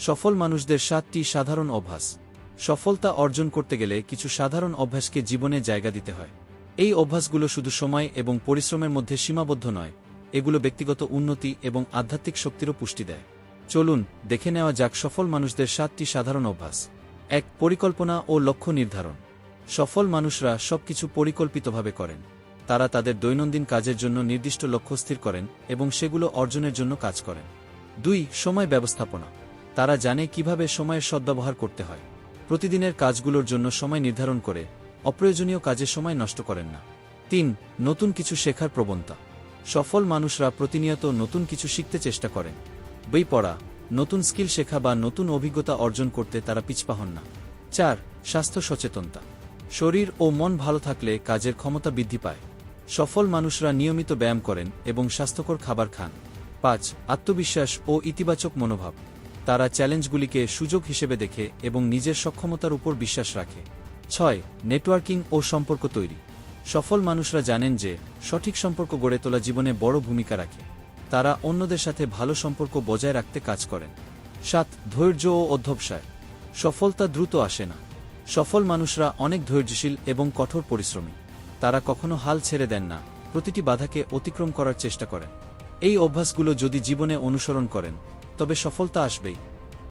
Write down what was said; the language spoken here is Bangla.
সফল মানুষদের 7টি সাধারণ অভ্যাস। সফলতা অর্জন করতে গেলে কিছু সাধারণ অভ্যাসকে জীবনে জায়গা দিতে হয়। এই অভ্যাসগুলো শুধু সময় এবং পরিশ্রমের মধ্যে সীমাবদ্ধ নয়, এগুলো ব্যক্তিগত উন্নতি এবং আধ্যাত্মিক শক্তিরও পুষ্টি দেয়। চলুন দেখে নেওয়া যাক সফল মানুষদের 7টি সাধারণ অভ্যাস। 1. পরিকল্পনা ও লক্ষ্য নির্ধারণ। সফল মানুষরা সবকিছু পরিকল্পিতভাবে করেন। তারা তাদের দৈনন্দিন কাজের জন্য নির্দিষ্ট লক্ষ্য স্থির করেন এবং সেগুলো অর্জনের জন্য কাজ করেন। 2. সময় ব্যবস্থাপনা। তারা জানে কিভাবে সময়ের সদ্ব্যবহার করতে হয়। প্রতিদিনের কাজগুলোর জন্য সময় নির্ধারণ করে অপ্রয়োজনীয় কাজে সময় নষ্ট করেন না। 3. নতুন কিছু শেখার প্রবণতা। সফল মানুষরা প্রতিনিয়ত নতুন কিছু শিখতে চেষ্টা করেন। বই পড়া, নতুন স্কিল শেখা বা নতুন অভিজ্ঞতা অর্জন করতে তারা পিছপা হন না। 4. স্বাস্থ্য সচেতনতা। শরীর ও মন ভালো থাকলে কাজের ক্ষমতা বৃদ্ধি পায়। সফল মানুষরা নিয়মিত ব্যায়াম করেন এবং স্বাস্থ্যকর খাবার খান। 5. আত্মবিশ্বাস ও ইতিবাচক মনোভাব। তারা চ্যালেঞ্জগুলিকে সুযোগ হিসেবে দেখে এবং নিজের সক্ষমতার উপর বিশ্বাস রাখে। 6. নেটওয়ার্কিং ও সম্পর্ক তৈরি। সফল মানুষরা জানেন যে সঠিক সম্পর্ক গড়ে তোলা জীবনে বড় ভূমিকা রাখে। তারা অন্যদের সাথে ভালো সম্পর্ক বজায় রাখতে কাজ করেন। 7. ধৈর্য ও অধ্যবসায়। সফলতা দ্রুত আসে না। সফল মানুষরা অনেক ধৈর্যশীল এবং কঠোর পরিশ্রমী। তারা কখনো হাল ছেড়ে দেন না, প্রতিটি বাধাকে অতিক্রম করার চেষ্টা করেন। এই অভ্যাসগুলো যদি জীবনে অনুসরণ করেন তবে সফলতা আসবেই।